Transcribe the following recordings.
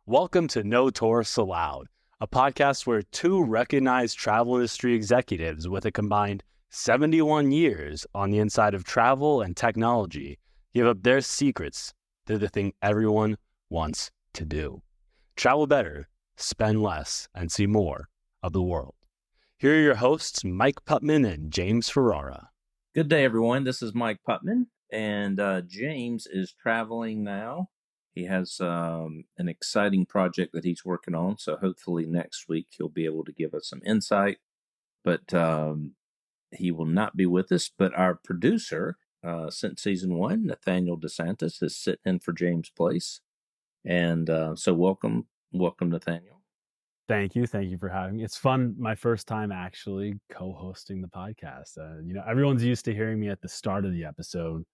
Welcome to No Tourists Allowed, a podcast where two recognized travel industry executives with a combined 71 years on the inside of travel and technology give up their secrets to the thing everyone wants to do. Travel better, spend less, and see more of the world. Here are your hosts, Mike Putman and James Ferrara. Good day, everyone. This is Mike Putman, and James is traveling now. He has an exciting project that he's working on, so hopefully next week he'll be able to give us some insight. But he will not be with us. But our producer since season 1, Nathaniel DeSantis, is sitting in for James' place. And so welcome, Nathaniel. Thank you for having me. It's fun. My first time actually co-hosting the podcast. Everyone's used to hearing me at the start of the episode,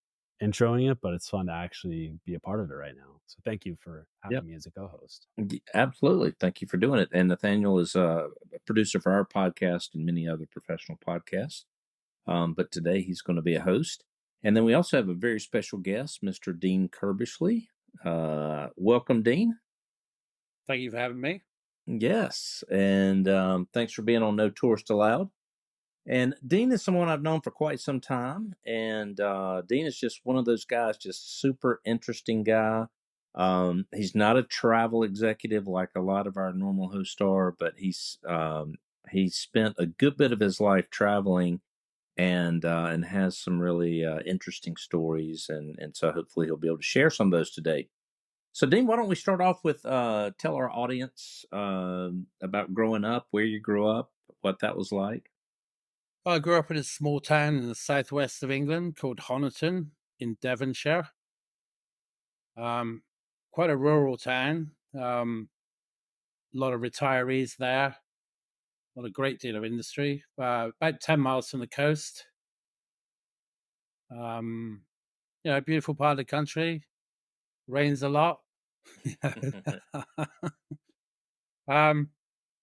introing it, but it's fun to actually be a part of it right now. So thank you for having me as a co-host. Absolutely. Thank you for doing it. And Nathaniel is a producer for our podcast and many other professional podcasts. But today he's going to be a host. And then we also have a very special guest, Mr. Dean Curbishley. Welcome, Dean. Thank you for having me. Yes. And thanks for being on No Tourist Allowed. And Dean is someone I've known for quite some time. And Dean is just one of those guys, just super interesting guy. He's not a travel executive like a lot of our normal hosts are, but he's spent a good bit of his life traveling and has some really interesting stories. And so hopefully he'll be able to share some of those today. So, Dean, why don't we start off with tell our audience about growing up, where you grew up, what that was like. I grew up in a small town in the southwest of England called Honiton in Devonshire. Quite a rural town. A lot of retirees there. Not a great deal of industry. About 10 miles from the coast. Beautiful part of the country. Rains a lot.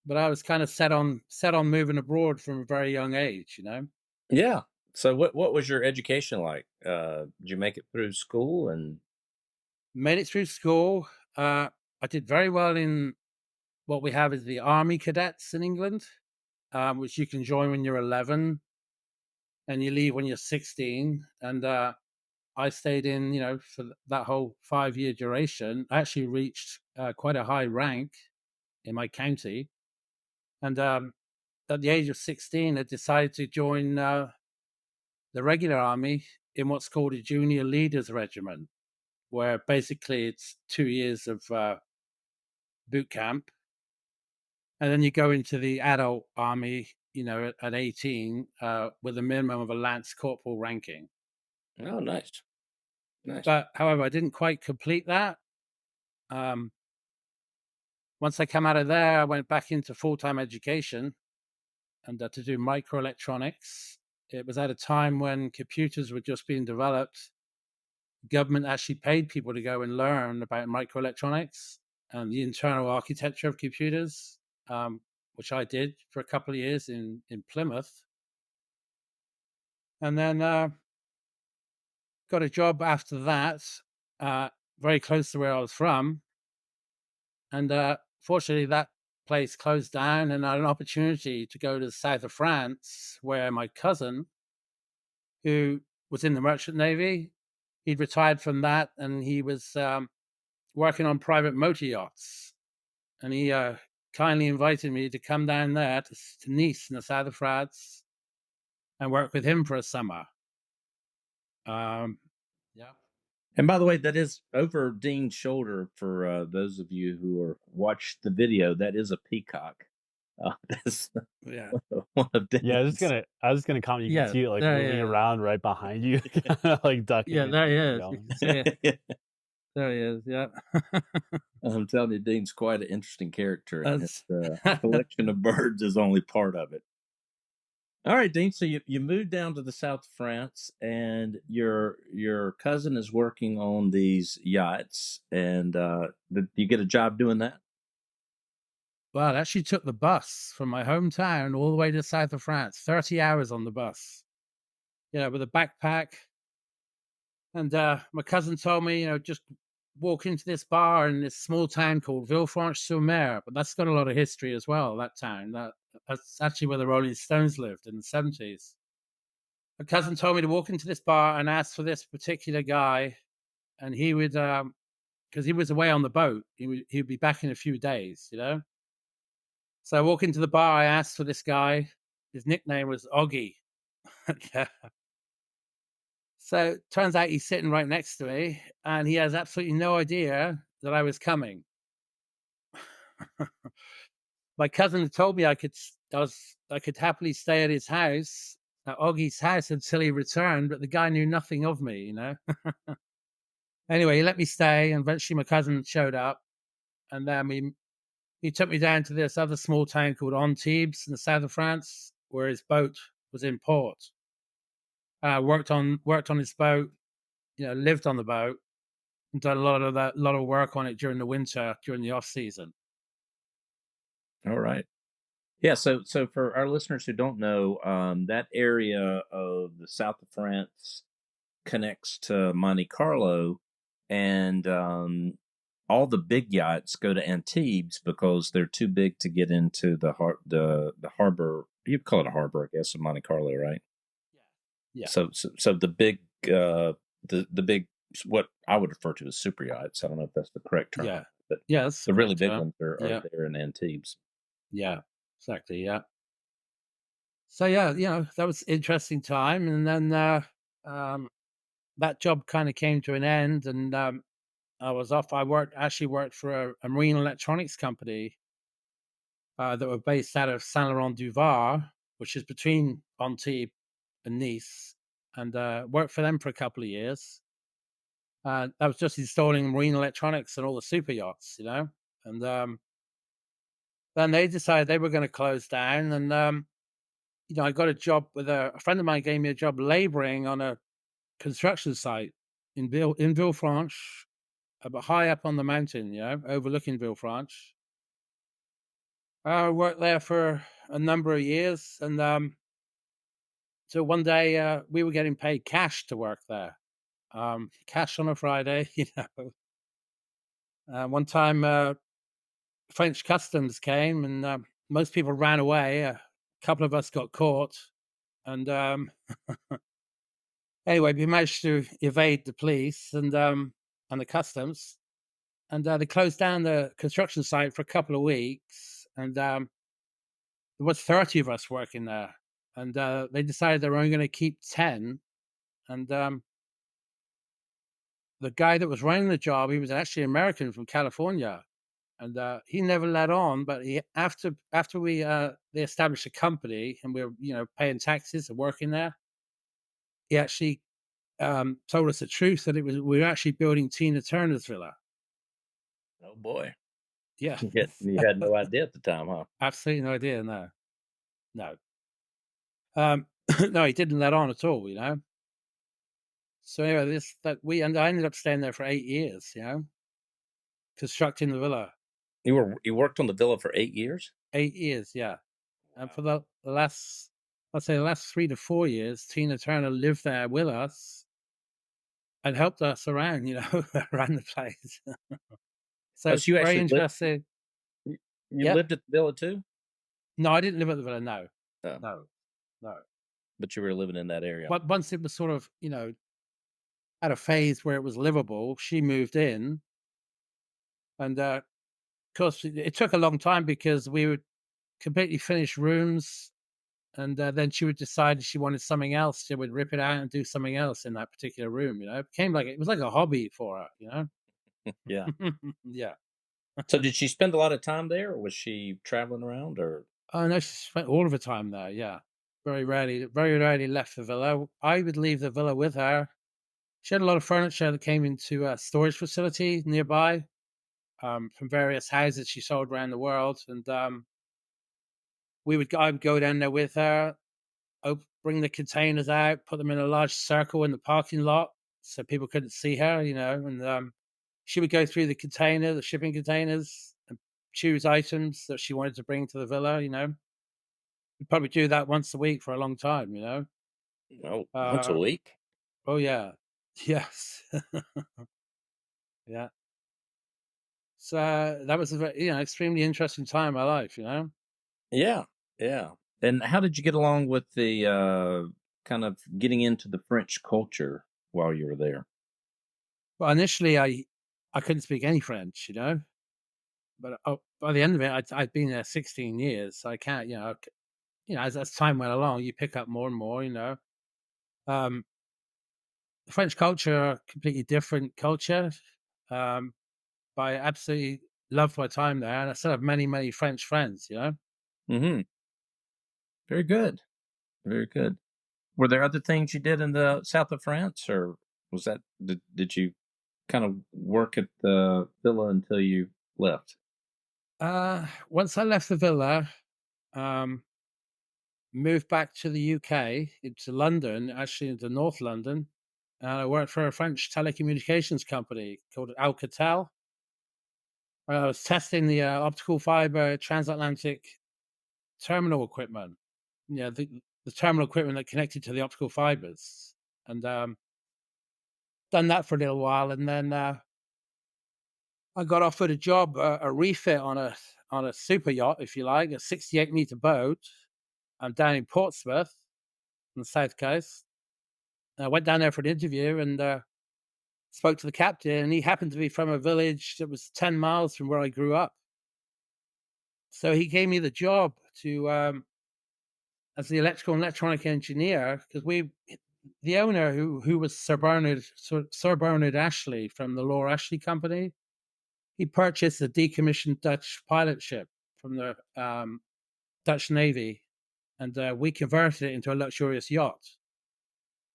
But I was kind of set on moving abroad from a very young age, Yeah. So what was your education like? Did you make it through school? And made it through school. I did very well in what we have is the Army Cadets in England, which you can join when you're 11 and you leave when you're 16. And I stayed in, for that whole 5-year duration. I actually reached quite a high rank in my county. And at the age of 16, I decided to join the regular army in what's called a junior leaders regiment, where basically it's 2 years of boot camp. And then you go into the adult army, at 18 with a minimum of a lance corporal ranking. Oh, nice. But however, I didn't quite complete that. Once I come out of there, I went back into full-time education and to do microelectronics. It was at a time when computers were just being developed. Government actually paid people to go and learn about microelectronics and the internal architecture of computers, which I did for a couple of years in Plymouth. And then got a job after that, very close to where I was from. And fortunately, that place closed down, and I had an opportunity to go to the south of France, where my cousin, who was in the Merchant Navy, he'd retired from that, and he was working on private motor yachts. And he kindly invited me to come down there to Nice in the south of France and work with him for a summer. Yeah. And by the way, that is over Dean's shoulder for those of you who are watched the video. That is a peacock. That's one of Dean's. Yeah, I was just gonna comment. You can see it like moving around right behind you, like ducking. Yeah, there he is. There he is. Yeah. I'm telling you, Dean's quite an interesting character, and his collection of birds is only part of it. All right, Dean. So you moved down to the south of France, and your cousin is working on these yachts. And did you get a job doing that? Well, I actually took the bus from my hometown all the way to the south of France. 30 hours on the bus. With a backpack. And my cousin told me, just walk into this bar in this small town called Villefranche-sur-Mer, but that's got a lot of history as well. That town, that's actually where the Rolling Stones lived in the 70s. My cousin told me to walk into this bar and ask for this particular guy, and he would, because he was away on the boat, he'd be back in a few days, you know. So I walk into the bar, I asked for this guy. His nickname was Oggy. So turns out he's sitting right next to me, and he has absolutely no idea that I was coming. My cousin had told me I could happily stay at his house, at Oggy's house, until he returned, but the guy knew nothing of me, you know. Anyway, he let me stay, and eventually my cousin showed up, and then he took me down to this other small town called Antibes in the south of France, where his boat was in port. Worked on his boat, you know, lived on the boat, and done a lot of work on it during the winter, during the off season. All right. Yeah. So for our listeners who don't know, that area of the south of France connects to Monte Carlo, and all the big yachts go to Antibes because they're too big to get into the harbor. You call it a harbor, I guess, of Monte Carlo, right? Yeah. So the big the big, what I would refer to as super yachts. I don't know if that's the correct term. Yeah. But Yeah, that's the really correct, big ones are yeah. there in Antibes. Yeah, exactly. Yeah. So yeah, you know, that was interesting time, and then that job kind of came to an end, and I was off. I actually worked for a marine electronics company that were based out of Saint Laurent du Var, which is between Antibes and Nice, and worked for them for a couple of years. I was just installing marine electronics and all the super yachts, you know, and then they decided they were going to close down, and you know, I got a job with a friend of mine gave me a job laboring on a construction site in Villefranche, but high up on the mountain, you know, overlooking Villefranche. I worked there for a number of years, and so one day we were getting paid cash to work there, cash on a Friday, you know. One time, French customs came, and most people ran away. A couple of us got caught, and anyway, we managed to evade the police and the customs, and they closed down the construction site for a couple of weeks, and there was 30 of us working there, and they decided they were only going to keep 10, and the guy that was running the job, he was actually American from California, and he never let on, but after we they established a company and we were, you know, paying taxes and working there, he actually told us the truth that we were actually building Tina Turner's villa. Oh boy. Yeah. You had no idea at the time, huh? Absolutely no idea. No, no. No, he didn't let on at all, you know. So anyway, I ended up staying there for 8 years, you know, constructing the villa. You worked on the villa for 8 years? 8 years, yeah. And for the last, I'd say the last 3 to 4 years, Tina Turner lived there with us and helped us around, you know, around the place. So Oh, it's so you very actually interesting. you Yeah. lived at the villa too? No, I didn't live at the villa. No, Oh, no, no. but you were living in that area. But once it was sort of, you know, at a phase where it was livable, she moved in, and of course it took a long time because we would completely finish rooms, and then she would decide she wanted something else. She would rip it out and do something else in that particular room. You know, it was like a hobby for her. You know. Yeah. Yeah. So did she spend a lot of time there, or was she traveling around, or? Oh no, she spent all of her time there. Yeah. Very rarely left the villa. I would leave the villa with her. She had a lot of furniture that came into a storage facility nearby, from various houses she sold around the world, and I would go down there with her, bring the containers out, put them in a large circle in the parking lot so people couldn't see her, you know, and she would go through the shipping containers, and choose items that she wanted to bring to the villa, you know. We'd probably do that once a week for a long time, you know. Oh, once a Uh, week? oh yeah, yes, yeah. that was a extremely interesting time in my life. Yeah, yeah. And how did you get along with the kind of getting into the French culture while you were there? Well, initially I couldn't speak any French, but by the end of it, I'd been there 16 years. So I can't, as time went along, you pick up more and more. Um, the French culture, completely different culture. Um, but I absolutely loved my time there, and I still have many, many French friends. Hmm. Very good. Very good. Were there other things you did in the south of France, or was that did you kind of work at the villa until you left? Once I left the villa, um, moved back to the UK, into London, actually into North London, and I worked for a French telecommunications company called Alcatel. I was testing the optical fiber transatlantic terminal equipment. The terminal equipment that connected to the optical fibers, and done that for a little while, and then I got offered a job, a refit on a super yacht, if you like, a 68-meter boat. I'm down in Portsmouth on the south coast. I went down there for an interview and spoke to the captain, and he happened to be from a village that was 10 miles from where I grew up. So he gave me the job to as the electrical and electronic engineer, because the owner who was Sir Bernard Ashley from the Law Ashley Company, he purchased a decommissioned Dutch pilot ship from the Dutch Navy, and we converted it into a luxurious yacht.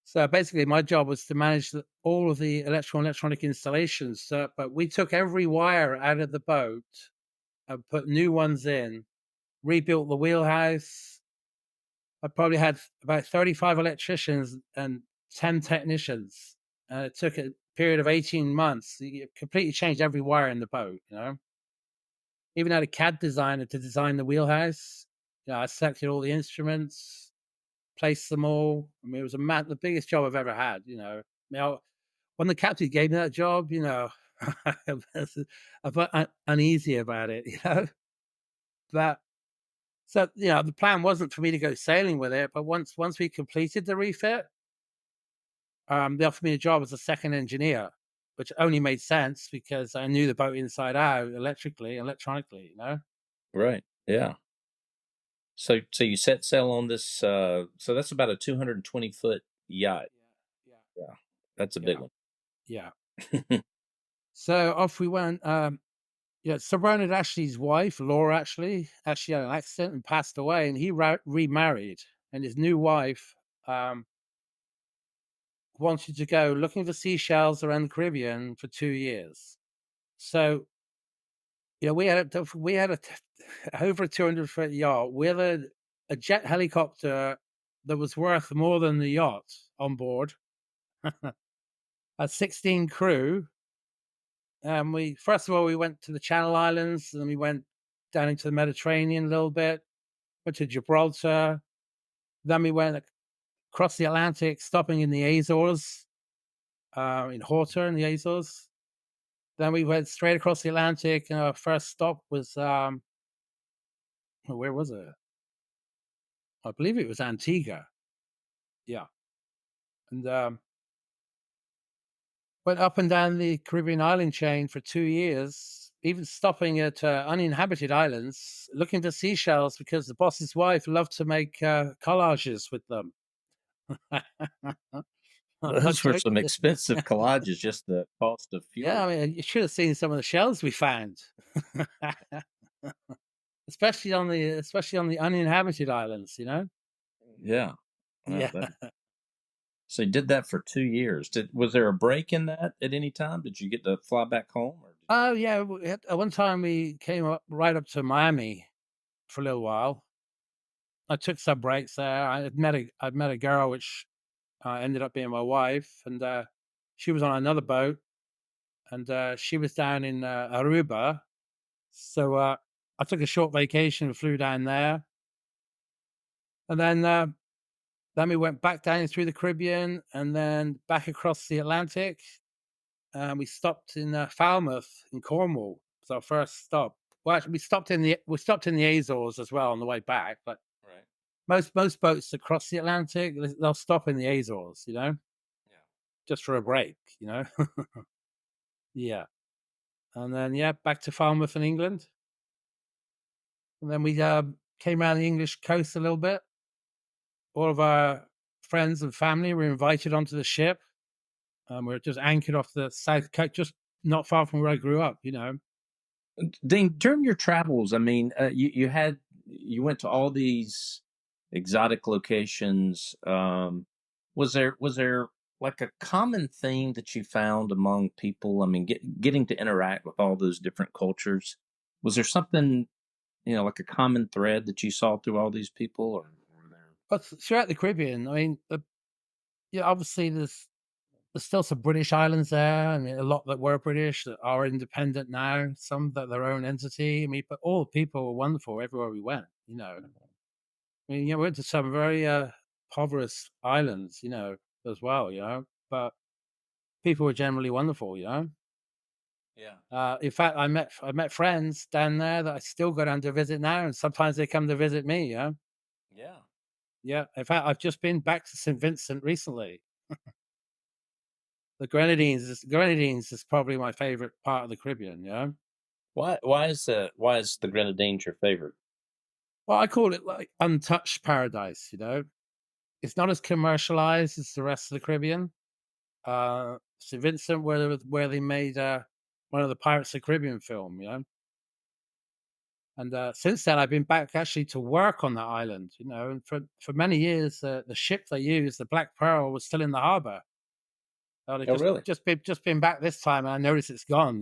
So basically, my job was to manage all of the electrical and electronic installations. But we took every wire out of the boat and put new ones in, rebuilt the wheelhouse. I probably had about 35 electricians and 10 technicians. And it took a period of 18 months. You completely changed every wire in the boat. Even had a CAD designer to design the wheelhouse. I selected all the instruments, placed them all. I mean, it was the biggest job I've ever had. When the captain gave me that job, I felt uneasy about it. But so the plan wasn't for me to go sailing with it, but once we completed the refit, they offered me a job as a second engineer, which only made sense because I knew the boat inside out, electrically, electronically. Right. Yeah. So you set sail on this. So that's about a 220-foot yacht. Yeah, Yeah, that's a yeah, big one. yeah. So off we went. Sir Bernard Ashley's wife, Laura actually had an accident and passed away, and he remarried, and his new wife wanted to go looking for seashells around the Caribbean for 2 years. So we had over a 200-foot yacht with a jet helicopter that was worth more than the yacht on board. A 16 crew. We first of all we went to the Channel Islands, and then we went down into the Mediterranean a little bit. Went to Gibraltar. Then we went across the Atlantic, stopping in the Azores, in Horta in the Azores. Then we went straight across the Atlantic, and our first stop was where was it? I believe it was Antigua. Yeah, and went up and down the Caribbean island chain for 2 years, even stopping at uninhabited islands, looking for seashells because the boss's wife loved to make collages with them. I'm not Those were some joking. expensive collages, just the cost of Yeah, fuel. I mean, you should have seen some of the shells we found, especially on the uninhabited islands. Yeah. Wow, Yeah. so you did that for 2 years. Was there a break in that at any time? Did you get to fly back home? Oh, yeah. At one time, we came right up to Miami for a little while. I took some breaks there. I'd met a girl which ended up being my wife, and she was on another boat, and she was down in Aruba. So I took a short vacation and flew down there, and then we went back down through the Caribbean and then back across the Atlantic. And we stopped in Falmouth in Cornwall. was our first stop. Well, actually, we stopped in the Azores as well on the way back. But Right. most boats across the Atlantic, they'll stop in the Azores, Yeah. just for a break, Yeah, and then back to Falmouth in England, and then we came around the English coast a little bit. All of our friends and family were invited onto the ship. We were just anchored off the south coast, just not far from where I grew up. Dean, during your travels, I mean, you went to all these exotic locations. Was there like a common theme that you found among people? I mean, getting to interact with all those different cultures. Was there something, like a common thread that you saw through all these people, or were there? But throughout the Caribbean, I mean, obviously there's still some British islands there, and a lot that were British that are independent now. Some that their own entity. I mean, but all the people were wonderful everywhere we went. I mean, we went to some very impoverished islands, as well. But people were generally wonderful. Yeah. In fact, I met friends down there that I still go down to visit now, and sometimes they come to visit me. Yeah. Yeah. In fact, I've just been back to St. Vincent recently. The Grenadines is probably my favorite part of the Caribbean. Why is the Grenadines your favorite? Well, I call it like untouched paradise. It's not as commercialized as the rest of the Caribbean. St. Vincent, where they made one of the Pirates of the Caribbean film. And since then, I've been back actually to work on that island. And for many years, the ship they used, the Black Pearl, was still in the harbor. They've Oh, just really? just been back this time, and I noticed it's gone.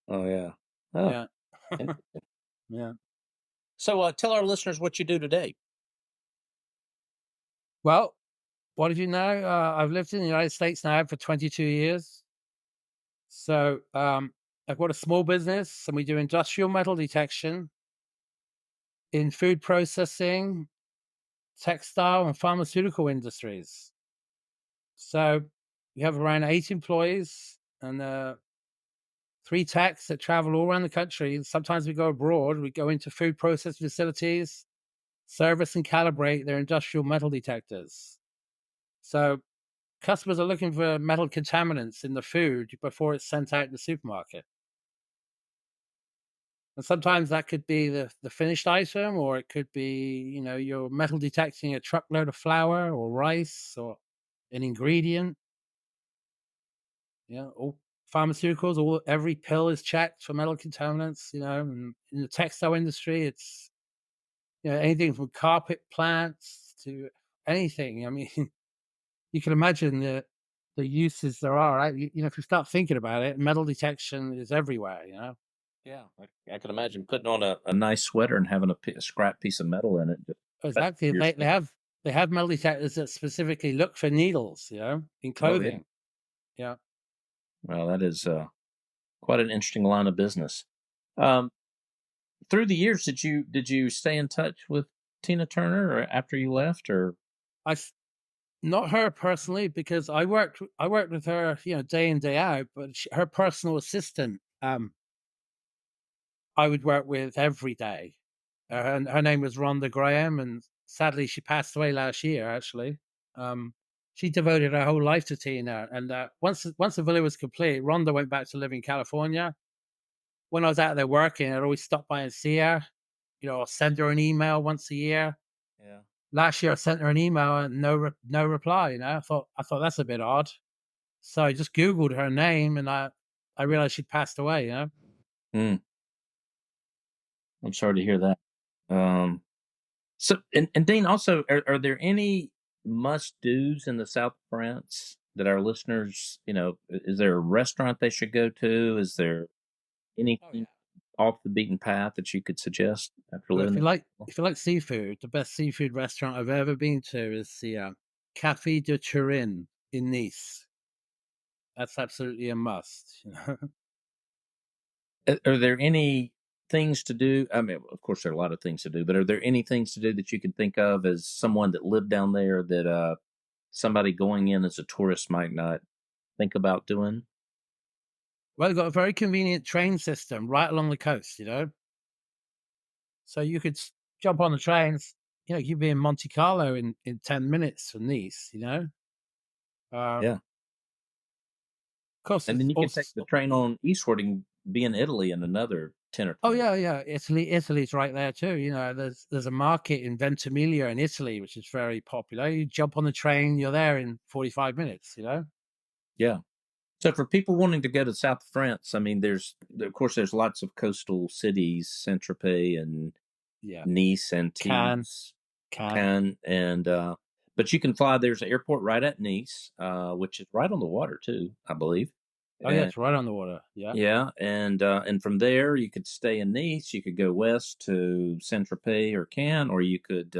Oh, yeah. Oh, Yeah, interesting. yeah. So, tell our listeners what you do today. Well, what did you know? I've lived in the United States now for 22 years. So I've got a small business, and we do industrial metal detection in food processing, textile, and pharmaceutical industries. So we have around 8 employees and 3 techs that travel all around the country. Sometimes we go abroad. We go into food process facilities, service and calibrate their industrial metal detectors. So customers are looking for metal contaminants in the food before it's sent out in the supermarket. And sometimes that could be the finished item, or it could be, you're metal detecting a truckload of flour or rice or an ingredient. All pharmaceuticals, every pill is checked for metal contaminants. And in the textile industry, it's anything from carpet plants to anything. I mean, you can imagine the uses there are. Right? If you start thinking about it, metal detection is everywhere. Yeah, I can imagine putting on a nice sweater and having a scrap piece of metal in it. That's Exactly. your They have metal detectors that specifically look for needles. In Oh, yeah. clothing. Yeah. Well, that is quite an interesting line of business. Um, through the years, did you stay in touch with Tina Turner or after you left, or? I Not her personally, because I worked with her, day in day out. But her personal assistant, I would work with every day. Her name was Rhonda Graham, and sadly, she passed away last year. Actually, um, she devoted her whole life to Tina. And once the villa was complete, Rhonda went back to live in California. When I was out there working, I'd always stop by and see her. I'll send her an email once a year. Yeah. Last year, I sent her an email and no reply. I thought that's a bit odd. So I just Googled her name, and I realized she'd passed away. Hmm. I'm sorry to hear that. Um, so, and Dean, also, are there any must dos in the south of France that our listeners, is there a restaurant they should go to? Is there Oh anything yeah. off the beaten path that you could suggest after Well, living if you there? like if you like seafood, the best seafood restaurant I've ever been to is the Café de Turin in Nice. That's absolutely a must. Are there any things to do? I mean, of course, there are a lot of things to do, but are there any things to do that you can think of as someone that lived down there that somebody going in as a tourist might not think about doing? Well, they've got a very convenient train system right along the coast, so you could jump on the trains. You'd be in Monte Carlo in 10 minutes from Nice. Of Yeah. course, And then it's you can take the also. train on eastward and be in Italy in another 10 or Oh 20 minutes. yeah, Italy's right there too. There's a market in Ventimiglia in Italy which is very popular. You jump on the train, you're there in 45 minutes. Yeah. So for people wanting to go to South of France, I mean, of course, there's lots of coastal cities, Saint-Tropez and Yeah, Nice, can Antibes, can. Cannes, but you can fly. There's an airport right at Nice, which is right on the water too, I believe. Oh yeah, it's right on the water. Yeah. Yeah, and from there you could stay in Nice. You could go west to Saint Tropez or Cannes, or you could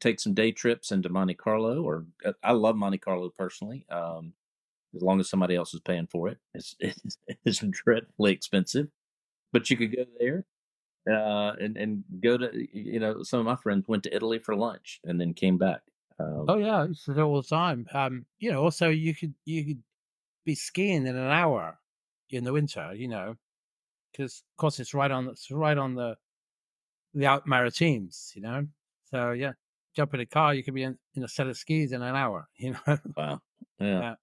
take some day trips into Monte Carlo. Or I love Monte Carlo personally, as long as somebody else is paying for it. It's dreadfully expensive, but you could go there and go to some of my friends went to Italy for lunch and then came back. Oh yeah, I used to do it all the time. Also you could be skiing in an hour in the winter. Because of course it's right on the Alp Maritimes. So yeah, jump in a car, you could be in a set of skis in an hour. Wow, yeah. Yeah.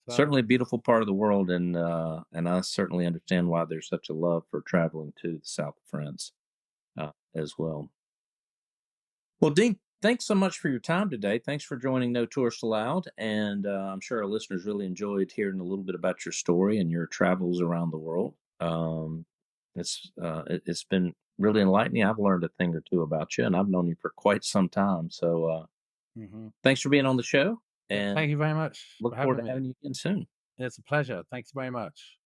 So Certainly a beautiful part of the world, and I certainly understand why there's such a love for traveling to the south of France as well. Well, Dean, thanks so much for your time today. Thanks for joining No Tourist Allowed, and I'm sure our listeners really enjoyed hearing a little bit about your story and your travels around the world. It's been really enlightening. I've learned a thing or two about you, and I've known you for quite some time. So mhm. thanks for being on the show, Yeah, and thank you very much for look forward having to me. having you again soon. It's a pleasure. Thanks very much.